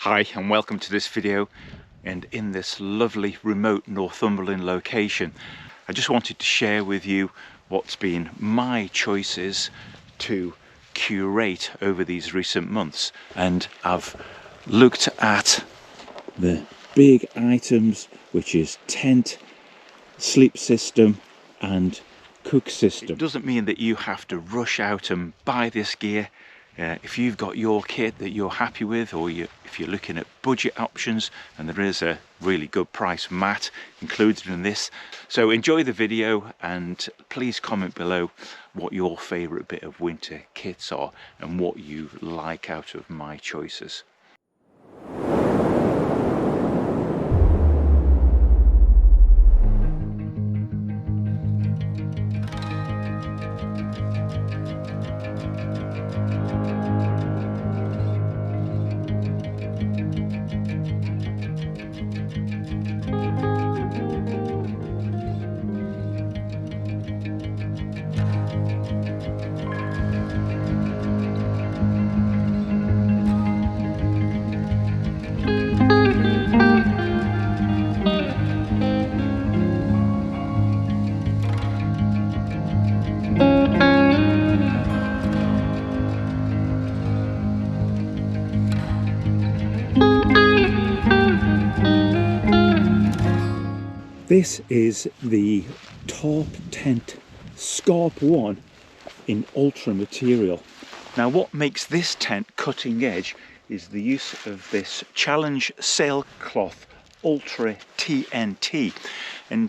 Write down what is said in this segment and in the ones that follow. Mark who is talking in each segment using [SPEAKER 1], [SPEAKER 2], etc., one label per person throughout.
[SPEAKER 1] Hi and welcome to this video, and in this lovely remote Northumberland location I just wanted to share with you what's been my choices to curate over these recent months. And I've looked at the big items, which is tent, sleep system and cook system. It doesn't mean that you have to rush out and buy this gear. If you've got your kit that you're happy with, or if you're looking at budget options, and there is a really good price mat included in this. So enjoy the video and please comment below what your favourite bit of winter kits are and what you like out of my choices. This is the Top Tent Scarp 1 in ultra material. Now what makes this tent cutting edge is the use of this Challenge sailcloth Ultra TNT. And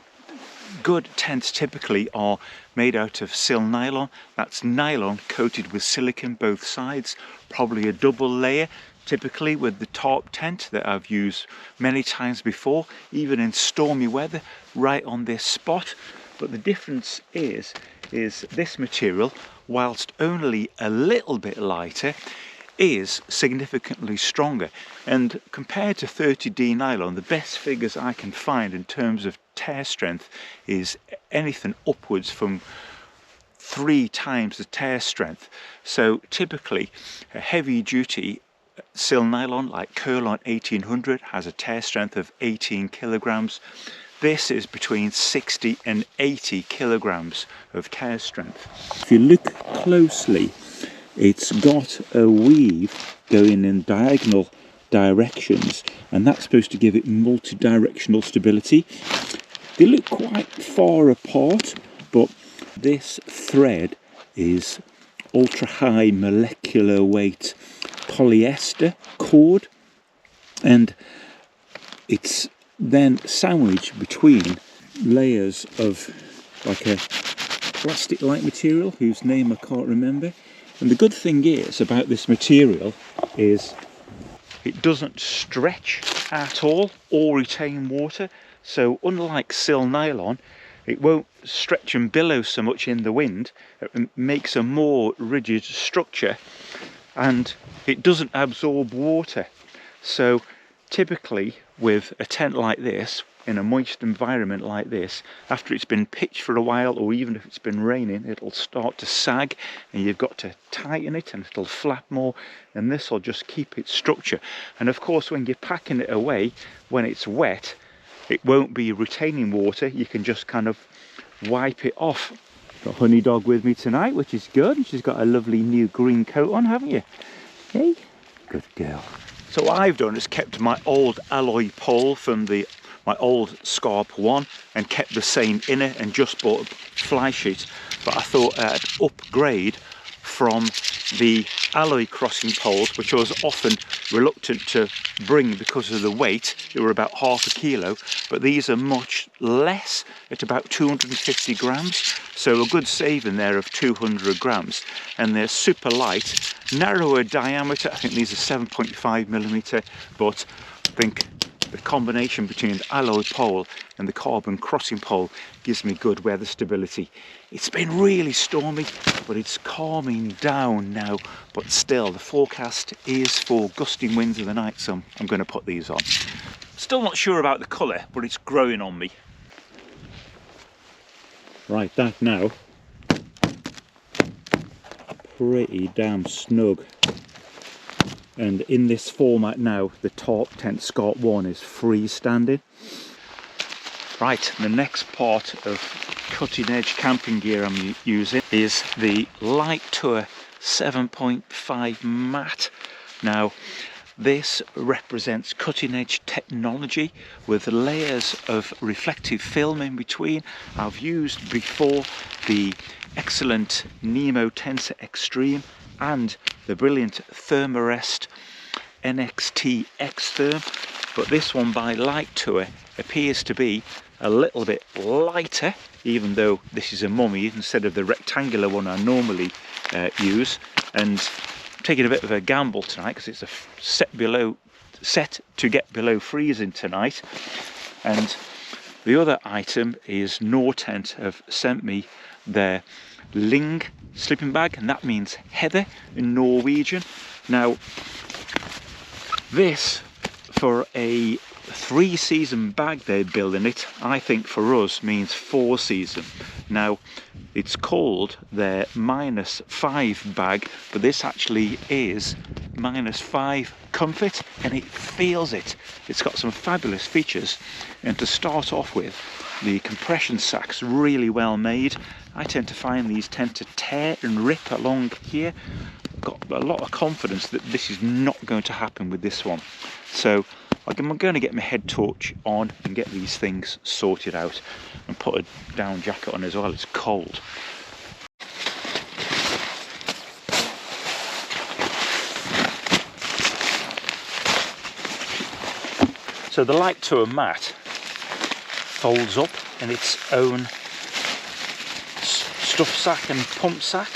[SPEAKER 1] good tents typically are made out of sil nylon. That's nylon coated with silicone both sides, probably a double layer. Typically with the tarp tent that I've used many times before, even in stormy weather, right on this spot. But the difference is this material, whilst only a little bit lighter, is significantly stronger. And compared to 30D nylon, the best figures I can find in terms of tear strength is anything upwards from 3 times the tear strength. So typically a heavy duty sil nylon like Curlon 1800 has a tear strength of 18 kilograms. This is between 60 and 80 kilograms of tear strength. If you look closely, it's got a weave going in diagonal directions, and that's supposed to give it multi-directional stability. They look quite far apart, but this thread is ultra high molecular weight polyester cord, and it's then sandwiched between layers of like a plastic like material whose name I can't remember. And the good thing is about this material is it doesn't stretch at all or retain water. So unlike sil nylon, it won't stretch and billow so much in the wind. It makes a more rigid structure, and it doesn't absorb water. So typically with a tent like this, in a moist environment like this, after it's been pitched for a while, or even if it's been raining, it'll start to sag and you've got to tighten it and it'll flap more, and this will just keep its structure. And of course when you're packing it away, when it's wet, it won't be retaining water. You can just kind of wipe it off. Got Honey Dog with me tonight, which is good. She's got a lovely new green coat on, haven't you? Hey, good girl. So what I've done is kept my old alloy pole from my old Scarp 1 and kept the same inner, and just bought a fly sheet. But I thought I'd upgrade from the alloy crossing poles, which I was often reluctant to bring because of the weight. They were about ½ kilo, but these are much less, at about 250 grams. So a good saving there of 200 grams. And they're super light, narrower diameter. I think these are 7.5 millimeter, but I think the combination between the alloy pole and the carbon crossing pole gives me good weather stability. It's been really stormy, but it's calming down now. But still, the forecast is for gusting winds in the night, so I'm going to put these on. Still not sure about the colour, but it's growing on me. Right, that now. Pretty damn snug. And in this format now, the Top Tent Scarp 1 is freestanding. Right, the next part of cutting edge camping gear I'm using is the Light Tour 7.5 mat. Now, this represents cutting edge technology with layers of reflective film in between. I've used before the excellent Nemo Tensor Extreme and the brilliant Thermarest NXT X-Therm, but this one by Light Tour appears to be a little bit lighter, even though this is a mummy instead of the rectangular one I normally use. And I'm taking a bit of a gamble tonight because it's a set to get below freezing tonight. And the other item is NORTENT have sent me their Lyng sleeping bag, and that means heather in Norwegian. Now, this, for a 3-season bag they're building it, I think for us means 4 season. Now, it's called their -5 bag, but this actually is -5 comfort, and it feels it. It's got some fabulous features, and to start off with, the compression sack's really well made. I tend to find these tend to tear and rip along here. Got a lot of confidence that this is not going to happen with this one. So I'm going to get my head torch on and get these things sorted out, and put a down jacket on as well. It's cold. So the Light Tour mat folds up in its own stuff sack and pump sack.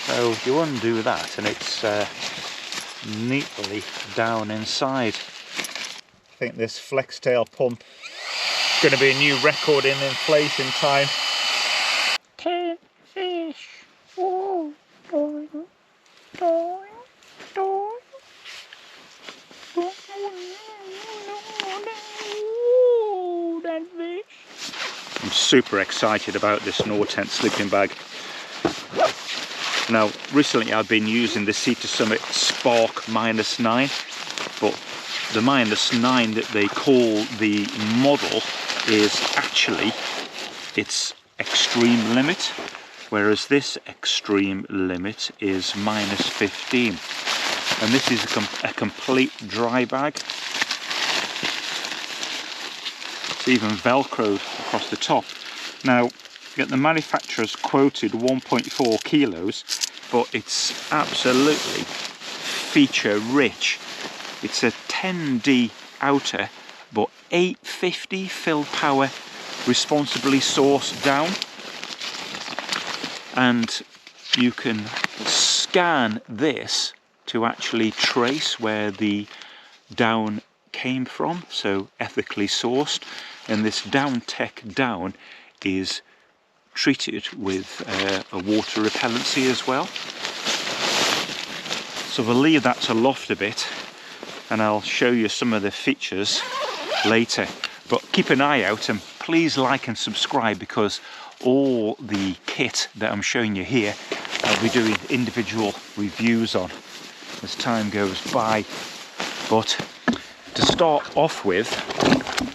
[SPEAKER 1] So you undo that and it's neatly down inside. I think this flex tail pump is going to be a new record in inflation time. 10 fish. Oh, doing, doing, doing. I'm super excited about this NORTENT sleeping bag. Now, recently I've been using the Sea to Summit Spark -9, but the -9 that they call the model is actually its extreme limit, whereas this extreme limit is -15. And this is a complete dry bag. It's even velcroed across the top. Now, the manufacturer's quoted 1.4 kilos, but it's absolutely feature rich. It's a 10D outer, but 850 fill power responsibly sourced down. And you can scan this to actually trace where the down came from, so ethically sourced. And this Down Tech down is treated with a water repellency as well. So we'll leave that to loft a bit, and I'll show you some of the features later. But keep an eye out, and please like and subscribe, because all the kit that I'm showing you here, I'll be doing individual reviews on as time goes by. But to start off with,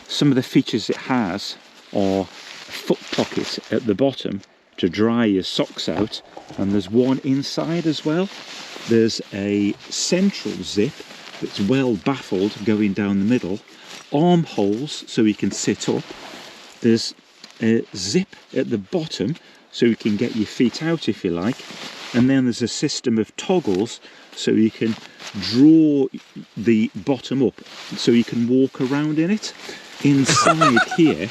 [SPEAKER 1] some of the features it has are a foot pocket at the bottom to dry your socks out, and there's one inside as well. There's a central zip that's well baffled going down the middle, armholes so you can sit up. There's a zip at the bottom so you can get your feet out if you like, and then there's a system of toggles so you can draw the bottom up so you can walk around in it. Inside here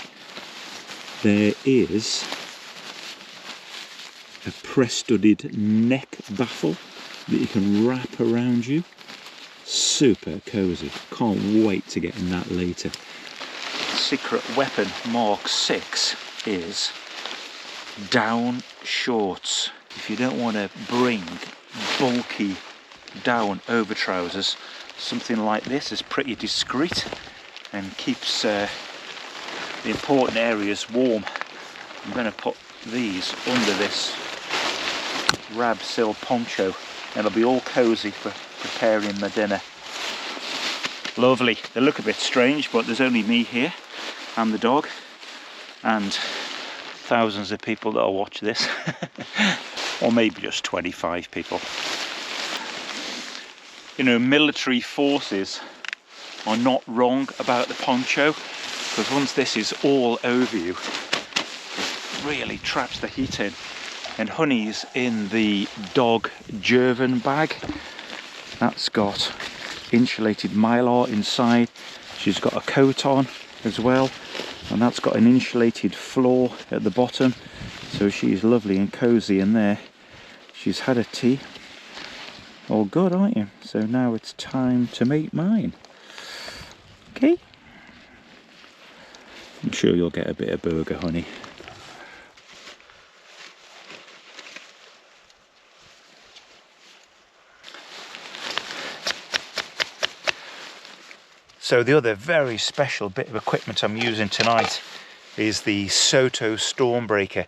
[SPEAKER 1] there is a press-studded neck baffle that you can wrap around you. Super cozy. Can't wait to get in that later. Secret weapon Mark 6 is down shorts. If you don't want to bring bulky down over trousers, something like this is pretty discreet and keeps the important areas warm. I'm going to put these under this Rab Sil poncho, and it'll be all cozy for preparing my dinner. Lovely. They look a bit strange, but there's only me here and the dog and thousands of people that'll watch this. Or maybe just 25 people. You know, military forces are not wrong about the poncho, because once this is all over you, it really traps the heat in. And Honey's in the dog Gervan bag. That's got insulated mylar inside. She's got a coat on as well, and that's got an insulated floor at the bottom, so she's lovely and cozy in there. She's had a tea. All good, aren't you? So now it's time to make mine. Okay. I'm sure you'll get a bit of burger, Honey. So the other very special bit of equipment I'm using tonight is the Soto Stormbreaker.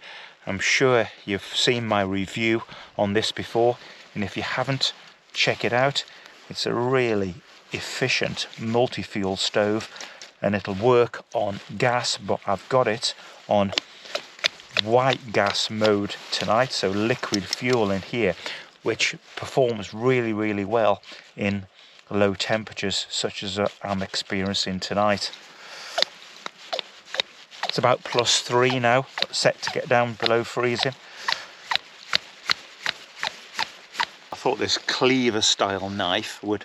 [SPEAKER 1] I'm sure you've seen my review on this before, and if you haven't, check it out. It's a really efficient multi-fuel stove, and it'll work on gas, but I've got it on white gas mode tonight, so liquid fuel in here, which performs really, really well in low temperatures such as I'm experiencing tonight. It's about +3 now, set to get down below freezing. I thought this cleaver style knife would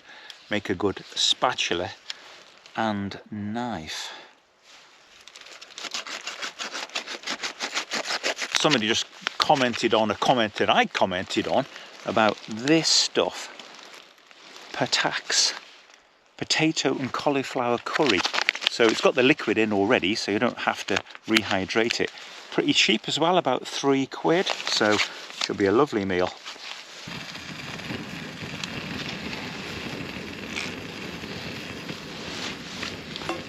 [SPEAKER 1] make a good spatula and knife. Somebody just commented on a comment that I commented on about this stuff. Patax, potato and cauliflower curry. So it's got the liquid in already, so you don't have to rehydrate it. Pretty cheap as well, about £3, so should be a lovely meal.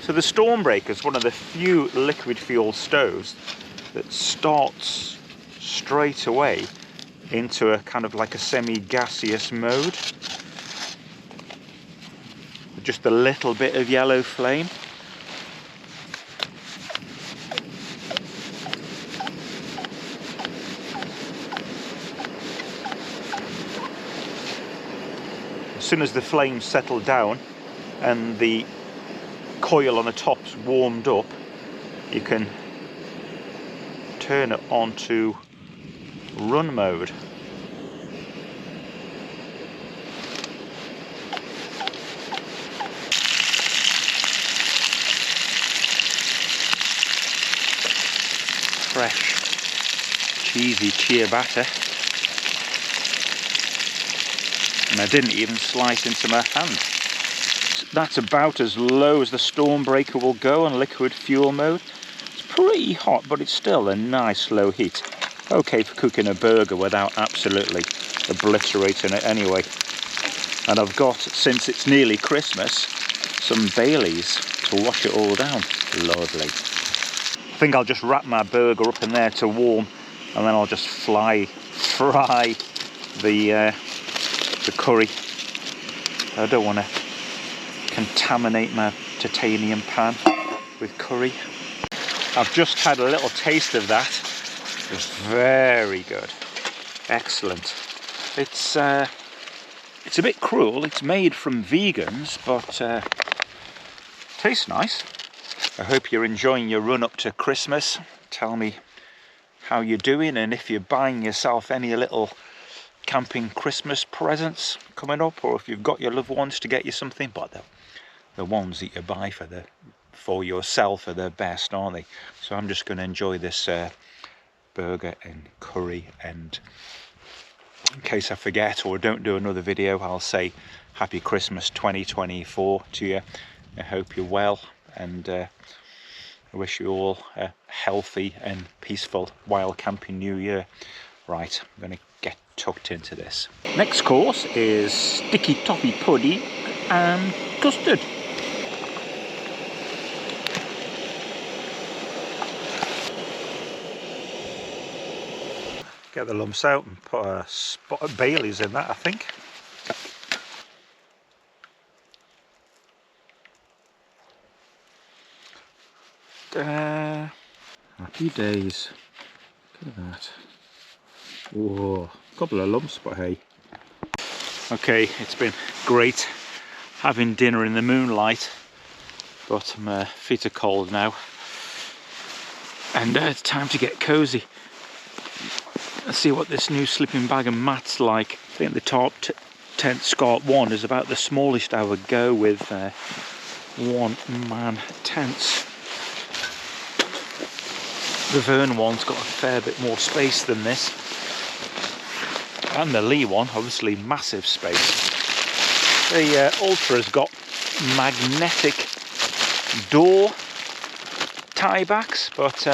[SPEAKER 1] So the Stormbreaker is one of the few liquid fuel stoves that starts straight away into a kind of like a semi-gaseous mode. Just a little bit of yellow flame. As soon as the flames settle down and the coil on the top's warmed up, you can turn it onto run mode. Fresh cheesy ciabatta, and I didn't even slice into my hand. That's about as low as the Stormbreaker will go on liquid fuel mode. It's pretty hot, but it's still a nice low heat. Okay for cooking a burger without absolutely obliterating it anyway. And I've got, since it's nearly Christmas, some Baileys to wash it all down. Lovely. I think I'll just wrap my burger up in there to warm, and then I'll just fry the curry. I don't want to contaminate my titanium pan with curry. I've just had a little taste of that. It's very good. Excellent. It's a bit cruel. It's made from vegans, but tastes nice. I hope you're enjoying your run up to Christmas. Tell me how you're doing, and if you're buying yourself any little camping Christmas presents coming up, or if you've got your loved ones to get you something. But the ones that you buy for yourself are the best, aren't they? So I'm just going to enjoy this burger and curry, and in case I forget or don't do another video, I'll say Happy Christmas 2024 to you. I hope you're well, and I wish you all a healthy and peaceful wild camping new year. Right, I'm going to get tucked into this. Next course is sticky toffee pudding and custard. Get the lumps out and put a spot of Baileys in that, I think. Happy days. Look at that. Whoa, a couple of lumps, but hey. Okay, it's been great having dinner in the moonlight, but my feet are cold now, and it's time to get cozy. Let's see what this new sleeping bag and mat's like. I think the top tent Scarp 1 is about the smallest I would go with one-man tents. The Vern one's got a fair bit more space than this, and the Lee one, obviously massive space. The Ultra's got magnetic door tiebacks, but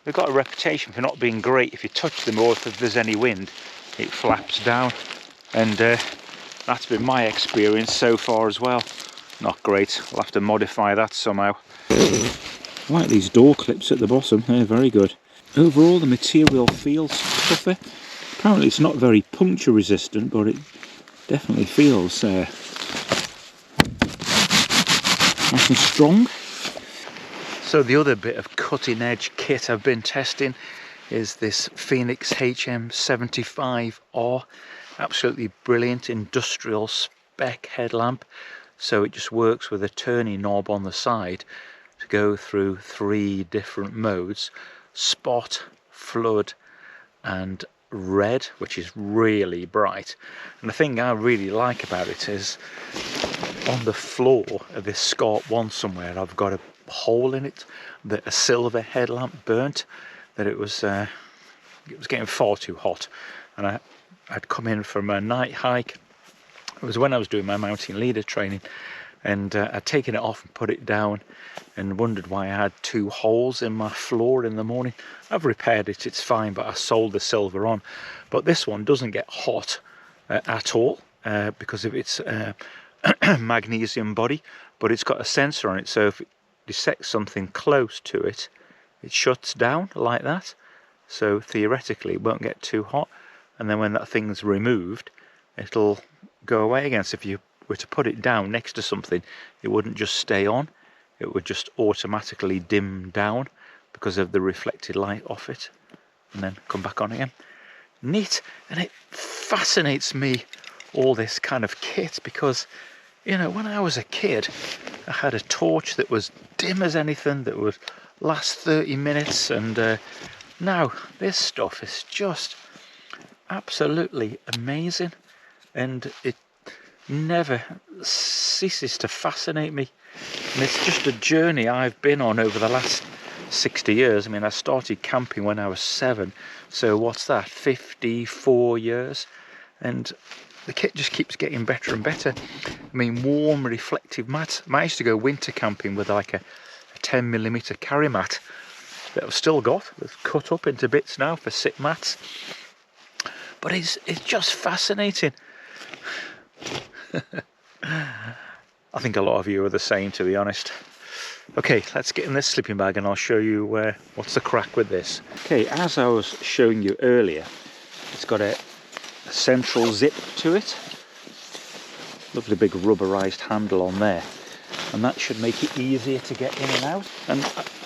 [SPEAKER 1] they've got a reputation for not being great. If you touch them or if there's any wind, it flaps down, and that's been my experience so far as well. Not great. I'll have to modify that somehow. I like these door clips at the bottom, they're very good. Overall the material feels tougher. Apparently it's not very puncture resistant, but it definitely feels nice and strong. So the other bit of cutting edge kit I've been testing is this Phoenix HM75R. Absolutely brilliant industrial spec headlamp. So it just works with a turning knob on the side to go through 3 different modes: spot, flood and red, which is really bright. And the thing I really like about it is on the floor of this Scarp 1 somewhere I've got a hole in it that a silver headlamp burnt, that it was getting far too hot, and I'd come in from a night hike. It was when I was doing my mountain leader training, and I'd taken it off and put it down and wondered why I had 2 holes in my floor in the morning. I've repaired it, it's fine, but I sold the silver on. But this one doesn't get hot at all because of its magnesium body, but it's got a sensor on it, so if you set something close to it, it shuts down like that. So theoretically it won't get too hot, and then when that thing's removed it'll go away again. So if you were to put it down next to something, it wouldn't just stay on, it would just automatically dim down because of the reflected light off it, and then come back on again. Neat. And it fascinates me, all this kind of kit, because you know, when I was a kid I had a torch that was dim as anything, that would last 30 minutes, and now this stuff is just absolutely amazing, and it never ceases to fascinate me. And it's just a journey I've been on over the last 60 years. I mean, I started camping when I was 7, so what's that, 54 years, and the kit just keeps getting better and better. I mean, warm reflective mats. I used to go winter camping with like a 10mm carry mat that I've still got. It's cut up into bits now for sit mats, but it's just fascinating. I think a lot of you are the same, to be honest. Okay, let's get in this sleeping bag and I'll show you what's the crack with this. Okay, as I was showing you earlier, it's got a central zip to it. Lovely big rubberized handle on there, and that should make it easier to get in and out. And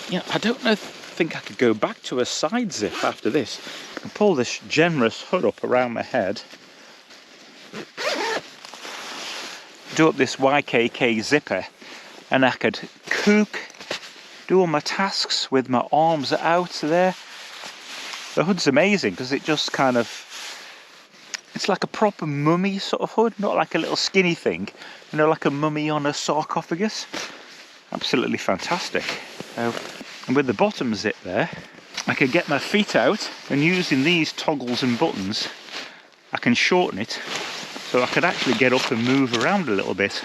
[SPEAKER 1] you know, I don't think I could go back to a side zip after this. I can pull this generous hood up around my head, do up this YKK zipper, and I could cook, do all my tasks with my arms out there. The hood's amazing because it just kind of, it's like a proper mummy sort of hood, not like a little skinny thing, you know, like a mummy on a sarcophagus. Absolutely fantastic. And with the bottom zip there, I can get my feet out, and using these toggles and buttons I can shorten it so I could actually get up and move around a little bit.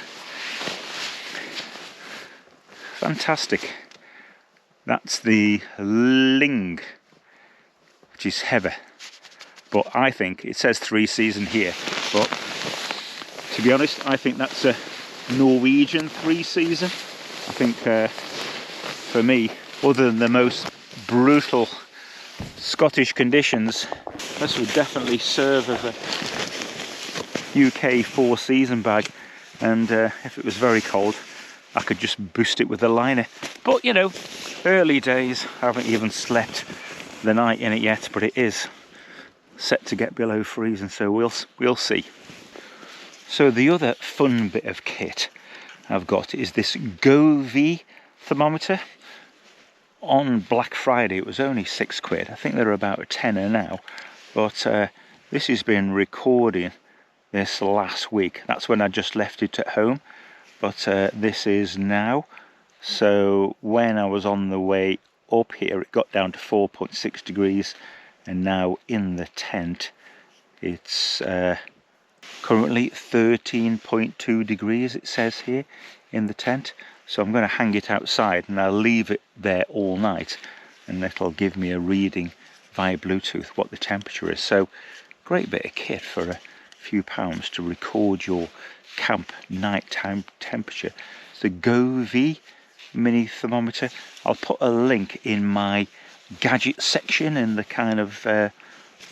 [SPEAKER 1] Fantastic. That's the Lyng, which is heavy, but I think it says 3 season here, but to be honest I think that's a Norwegian 3 season. I think for me, other than the most brutal Scottish conditions, this would definitely serve as a UK 4 season bag, and if it was very cold I could just boost it with the liner. But you know, Early days, haven't even slept the night in it yet, but it is set to get below freezing, so we'll see. So the other fun bit of kit I've got is this Govee thermometer. On Black Friday it was only £6. I think they're about a tenner now, but this has been recording this last week. That's when I just left it at home, but this is now. So when I was on the way up here it got down to 4.6 degrees, and now in the tent it's currently 13.2 degrees it says here in the tent. So I'm going to hang it outside and I'll leave it there all night, and it'll give me a reading via Bluetooth what the temperature is. So great bit of kit for a few pounds to record your camp nighttime temperature. It's the Govee mini thermometer. I'll put a link in my gadget section in the kind of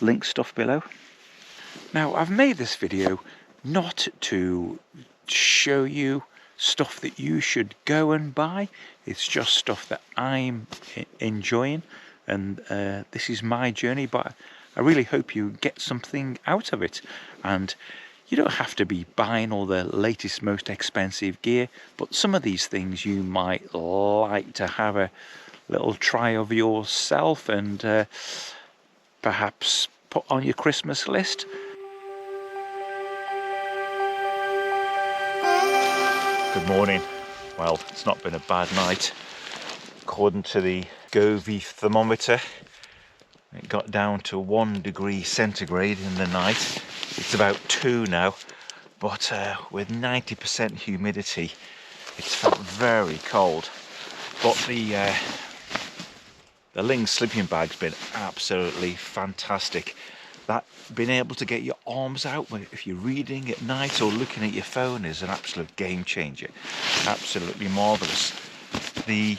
[SPEAKER 1] link stuff below. Now I've made this video not to show you stuff that you should go and buy. It's just stuff that I'm enjoying, and this is my journey, but I really hope you get something out of it. And you don't have to be buying all the latest, most expensive gear, but some of these things you might like to have a little try of yourself and perhaps put on your Christmas list. Good morning. Well, it's not been a bad night. According to the Govee thermometer, it got down to 1 degree centigrade in the night. It's about 2 now, but with 90% humidity, it's felt very cold. But the Lyng sleeping bag's been absolutely fantastic. That being able to get your arms out if you're reading at night or looking at your phone is an absolute game changer. Absolutely marvellous. The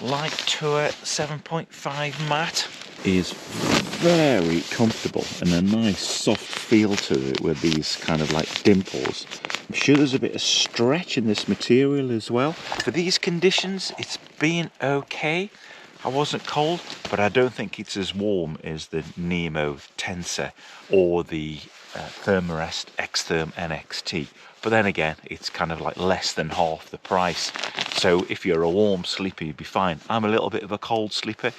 [SPEAKER 1] Light Tour 7.5 mat is very comfortable and a nice soft feel to it with these kind of like dimples. I'm sure there's a bit of stretch in this material as well. For these conditions it's been okay. I wasn't cold, but I don't think it's as warm as the Nemo Tensor or the Thermarest Xtherm NXT. But then again, it's kind of like less than half the price. So if you're a warm sleeper, you'd be fine. I'm a little bit of a cold sleeper,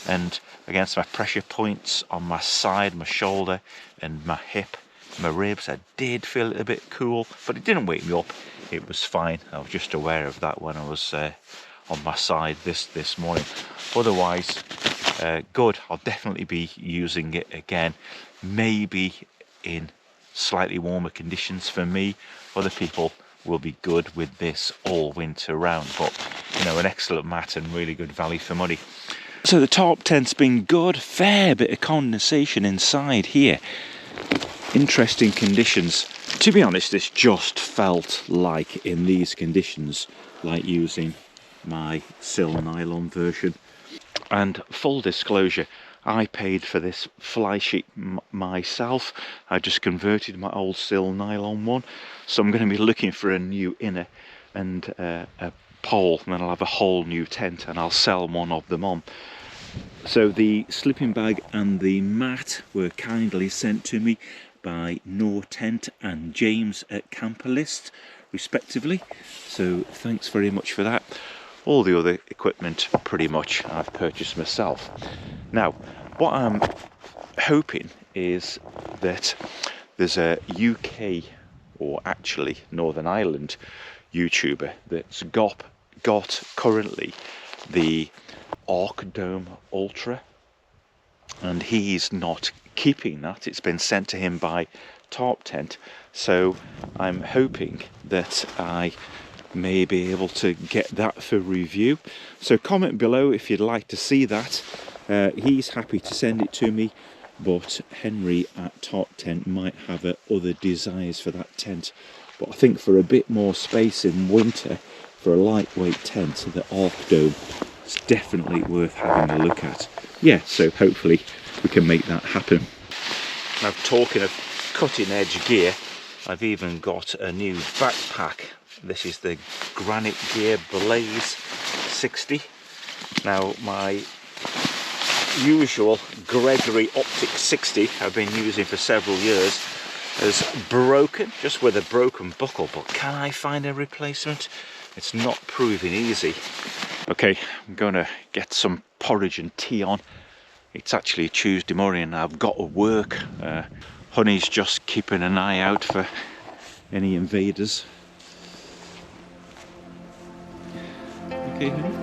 [SPEAKER 1] and against my pressure points on my side, my shoulder and my hip, my ribs, I did feel it a bit cool, but it didn't wake me up. It was fine. I was just aware of that when I was on my side this morning. Otherwise, good. I'll definitely be using it again, maybe in slightly warmer conditions. For me, other people will be good with this all winter round, but you know, an excellent mat and really good value for money. So the top tent's been good. Fair bit of condensation inside here. Interesting conditions. To be honest, this just felt like, in these conditions, like using my Sil nylon version. And full disclosure, I paid for this fly sheet myself. I just converted my old Sil nylon one, so I'm going to be looking for a new inner and a pole, and then I'll have a whole new tent and I'll sell one of them on. So the sleeping bag and the mat were kindly sent to me by NORTENT and James at Camperlist respectively, so thanks very much for that. All the other equipment pretty much I've purchased myself. Now what I'm hoping is that there's a UK, or actually Northern Ireland, YouTuber that's got currently the Arc Dome Ultra, and he's not keeping that. It's been sent to him by Tarp Tent, so I'm hoping that I may be able to get that for review. So comment below if you'd like to see that. He's happy to send it to me, but Henry at Tarp Tent might have other desires for that tent. But I think for a bit more space in winter, for a lightweight tent, the Arc Dome is definitely worth having a look at. Yeah, so hopefully we can make that happen. Now, talking of cutting edge gear, I've even got a new backpack. This is the Granite Gear Blaze 60. Now my usual Gregory Optic 60 I've been using for several years has broken, just with a broken buckle, but can I find a replacement? It's not proving easy. Okay, I'm gonna get some porridge and tea on. It's actually a Tuesday morning and I've got to work. Honey's just keeping an eye out for any invaders. Okay, honey.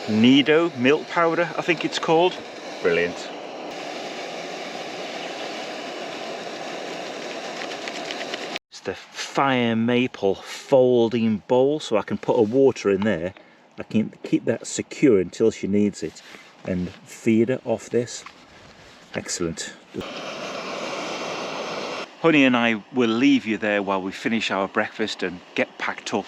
[SPEAKER 1] Nido milk powder, I think it's called. Brilliant. It's the fire maple folding bowl, so I can put her water in there. I can keep that secure until she needs it and feed her off this. Excellent. Honey and I will leave you there while we finish our breakfast and get packed up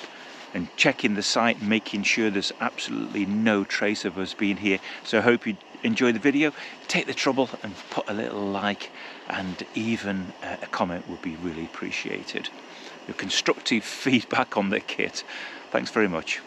[SPEAKER 1] and checking the site, making sure there's absolutely no trace of us being here. So I hope you enjoy the video. Take the trouble and put a little like, and even a comment would be really appreciated. Your constructive feedback on the kit. Thanks very much.